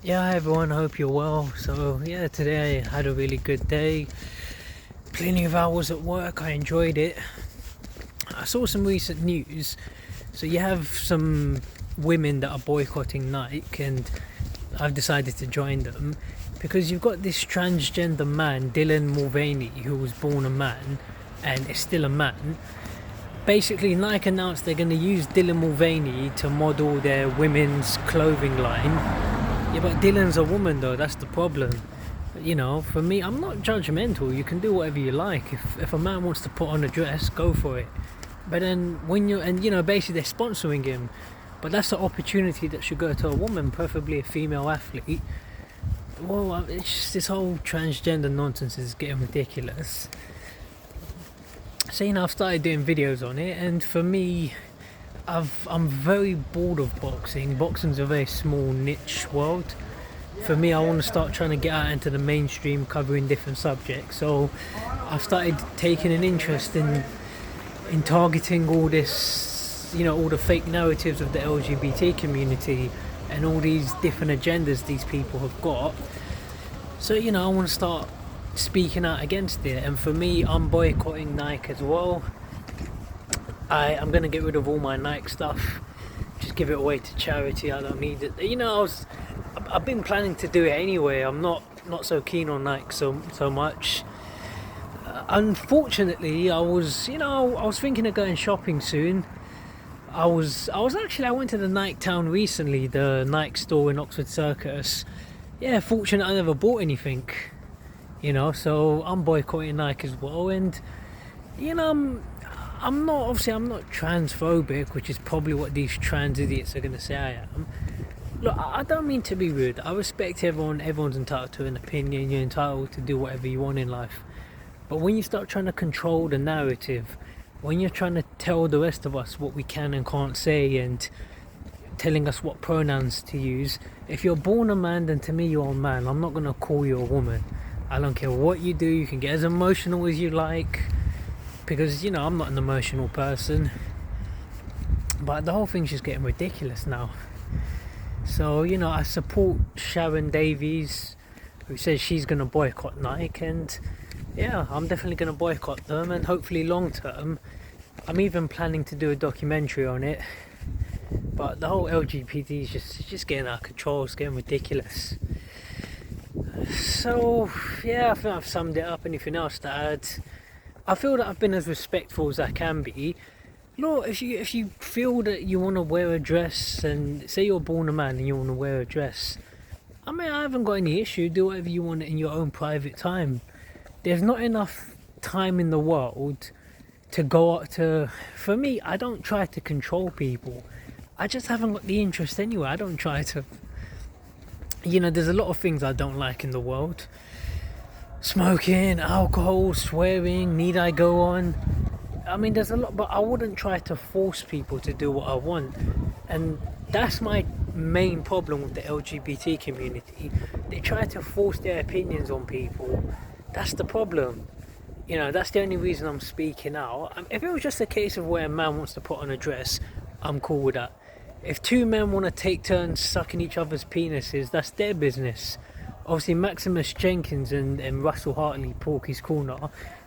Yeah, hi everyone, I hope you're well. So, yeah, today I had a really good day. Plenty of hours at work, I enjoyed it. I saw some recent news. So, you have some women that are boycotting Nike, and I've decided to join them because you've got this transgender man, Dylan Mulvaney, who was born a man and is still a man. Basically, Nike announced they're going to use Dylan Mulvaney to model their women's clothing line. Yeah, but Dylan's a woman though, that's the problem. For me, I'm not judgmental. You can do whatever you like. If a man wants to put on a dress, go for it. But then basically they're sponsoring him. But that's an opportunity that should go to a woman, preferably a female athlete. Well, it's just this whole transgender nonsense is getting ridiculous. So, I've started doing videos on it, and for me, I'm very bored of boxing. Boxing's a very small niche world. For me, I want to start trying to get out into the mainstream, covering different subjects. So I've started taking an interest in targeting all this, all the fake narratives of the LGBT community and all these different agendas these people have got. So I want to start speaking out against it. And for me, I'm boycotting Nike as well. I'm going to get rid of all my Nike stuff, just give it away to charity. I don't need it. I've been planning to do it anyway. I'm not so keen on Nike so much. Unfortunately, I was thinking of going shopping soon. I went to the Nike town recently, the Nike store in Oxford Circus. Yeah, fortunate I never bought anything. So I'm boycotting Nike as well, and I'm not transphobic, which is probably what these trans idiots are going to say I am. Look, I don't mean to be rude. I respect everyone. Everyone's entitled to an opinion. You're entitled to do whatever you want in life. But when you start trying to control the narrative, when you're trying to tell the rest of us what we can and can't say, and telling us what pronouns to use, if you're born a man, then to me you're a man. I'm not going to call you a woman. I don't care what you do. You can get as emotional as you like, because I'm not an emotional person. But the whole thing's just getting ridiculous now. So I support Sharon Davies, who says she's going to boycott Nike, and yeah, I'm definitely going to boycott them, and hopefully long term I'm even planning to do a documentary on it. But the whole LGBT is just getting out of control. It's getting ridiculous. So yeah, I think I've summed it up. Anything else to add? I feel that I've been as respectful as I can be. Look, if you feel that you want to wear a dress, and say you're born a man and you want to wear a dress, I mean, I haven't got any issue. Do whatever you want in your own private time. There's not enough time in the world to go up to. For me, I don't try to control people. I just haven't got the interest anyway. I don't try to. There's a lot of things I don't like in the world. Smoking, alcohol, swearing, need I go on? I mean, there's a lot, but I wouldn't try to force people to do what I want. And that's my main problem with the LGBT community. They try to force their opinions on people. That's the problem. That's the only reason I'm speaking out. If it was just a case of where a man wants to put on a dress, I'm cool with that. If two men want to take turns sucking each other's penises, that's their business. Obviously, Maximus Jenkins and Russell Hartley, Porky's Corner,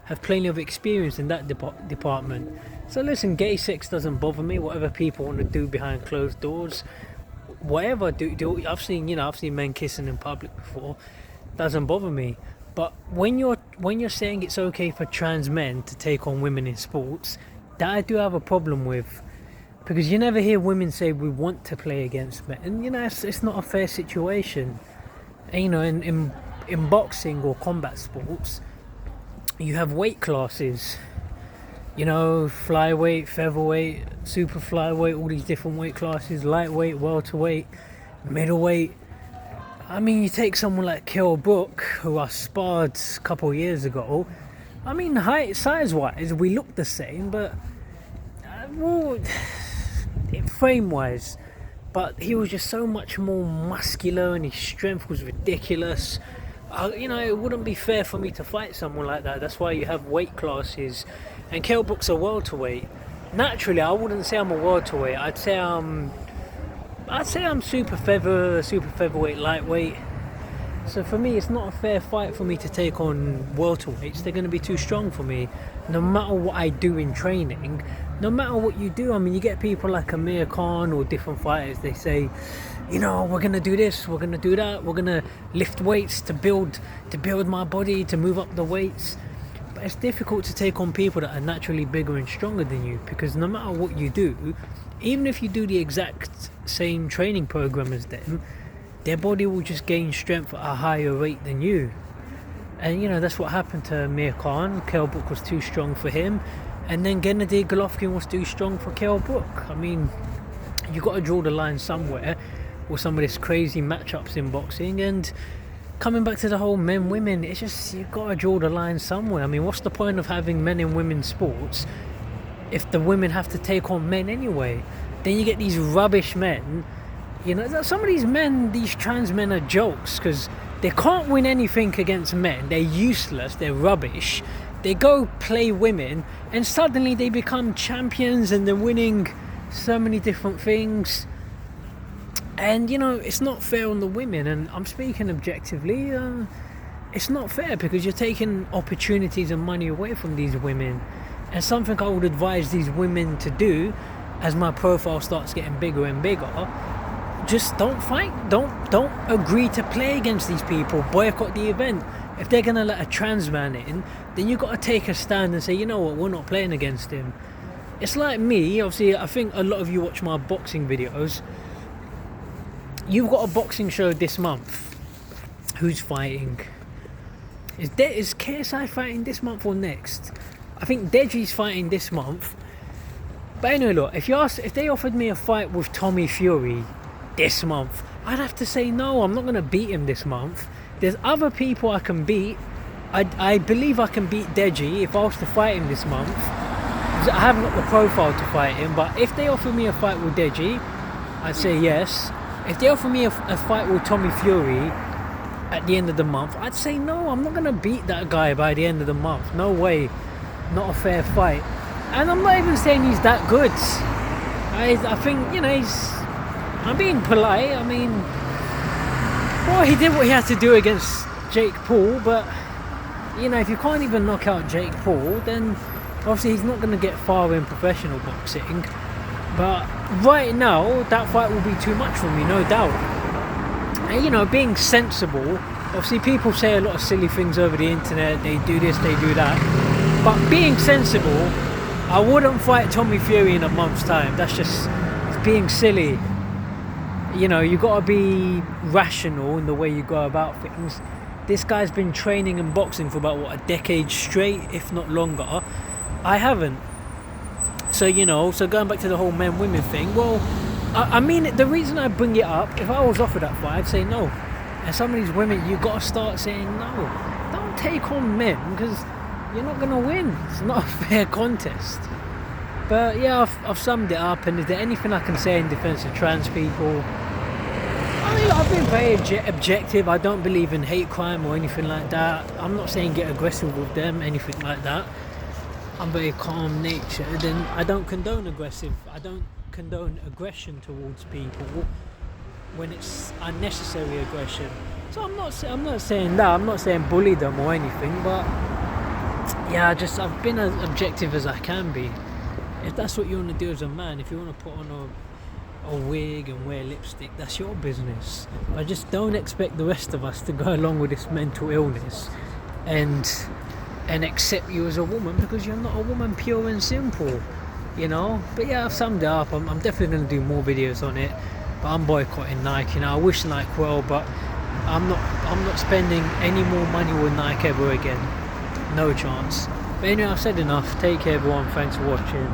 have plenty of experience in that department. So listen, gay sex doesn't bother me. Whatever people want to do behind closed doors, whatever do. I've seen men kissing in public before. Doesn't bother me. But when you're saying it's okay for trans men to take on women in sports, that I do have a problem with. Because you never hear women say we want to play against men, and it's not a fair situation. And, in boxing or combat sports, you have weight classes. Flyweight, featherweight, super flyweight, all these different weight classes, lightweight, welterweight, middleweight. I mean, you take someone like Kell Brook, who I sparred a couple of years ago. I mean, height, size-wise, we look the same, but frame-wise, but he was just so much more muscular, and his strength was ridiculous. It wouldn't be fair for me to fight someone like that. That's why you have weight classes. And Kell Brook's a welterweight. Naturally, I wouldn't say I'm a welterweight. I'd say I'm I'd say I'm super featherweight, lightweight. So for me, it's not a fair fight for me to take on welterweights. They're going to be too strong for me. No matter what I do in training, no matter what you do. I mean, you get people like Amir Khan or different fighters. They say, you know, we're going to do this, we're going to do that, we're going to lift weights to build my body, to move up the weights. But it's difficult to take on people that are naturally bigger and stronger than you, because no matter what you do, even if you do the exact same training program as them, their body will just gain strength at a higher rate than you. And you know, that's what happened to Amir Khan. Kell Brook was too strong for him, and then Gennady Golovkin was too strong for Kell Brook. I mean, you got to draw the line somewhere with some of this crazy matchups in boxing. And coming back to the whole men women, it's just, you got to draw the line somewhere. I mean, what's the point of having men and women's sports if the women have to take on men anyway? Then you get these rubbish men. You know, some of these men, these trans men, are jokes, because they can't win anything against men. They're useless, they're rubbish. They go play women and suddenly they become champions and they're winning so many different things. And you know, it's not fair on the women, and I'm speaking objectively. It's not fair, because you're taking opportunities and money away from these women. And something I would advise these women to do, as my profile starts getting bigger and bigger, just don't fight, don't agree to play against these people. Boycott the event. If they're gonna let a trans man in, then you got to take a stand and say, you know what, we're not playing against him. It's like me, obviously. I think a lot of you watch my boxing videos. You've got a boxing show this month. Who's fighting? Is KSI fighting this month or next? I think Deji's fighting this month. But anyway, look, if they offered me a fight with Tommy Fury this month, I'd have to say no. I'm not going to beat him this month. There's other people I can beat. I believe I can beat Deji if I was to fight him this month. I haven't got the profile to fight him, but if they offer me a fight with Deji, I'd say yes. If they offer me a fight with Tommy Fury at the end of the month, I'd say no. I'm not going to beat that guy by the end of the month. No way. Not a fair fight. And I'm not even saying he's that good. I think, you know, I'm being polite. I mean, well, he did what he had to do against Jake Paul, but, you know, if you can't even knock out Jake Paul, then obviously he's not going to get far in professional boxing. But right now, that fight will be too much for me, no doubt. And, you know, being sensible, obviously people say a lot of silly things over the internet. They do this, they do that. But being sensible, I wouldn't fight Tommy Fury in a month's time. That's just, it's being silly. You know, you got to be rational in the way you go about things. This guy's been training and boxing for about, what, a decade straight, if not longer. I haven't. So, you know, so going back to the whole men-women thing, well, I mean, the reason I bring it up, if I was offered that fight, I'd say no. And some of these women, you got to start saying no. Don't take on men, because you're not going to win. It's not a fair contest. But yeah, I've summed it up. And is there anything I can say in defense of trans people? I mean, I've been very objective. I don't believe in hate crime or anything like that. I'm not saying get aggressive with them, anything like that. I'm very calm natured, and I don't condone I don't condone aggression towards people when it's unnecessary aggression. So I'm not saying that. I'm not saying bully them or anything, but yeah, I've been as objective as I can be. If that's what you want to do as a man, if you want to put on a wig and wear lipstick, that's your business. But just don't expect the rest of us to go along with this mental illness and accept you as a woman, because you're not a woman, pure and simple, you know. But yeah, I've summed it up. I'm definitely going to do more videos on it. But I'm boycotting Nike now. I wish Nike well, but I'm not spending any more money with Nike ever again. No chance. But anyway, I've said enough. Take care, everyone. Thanks for watching.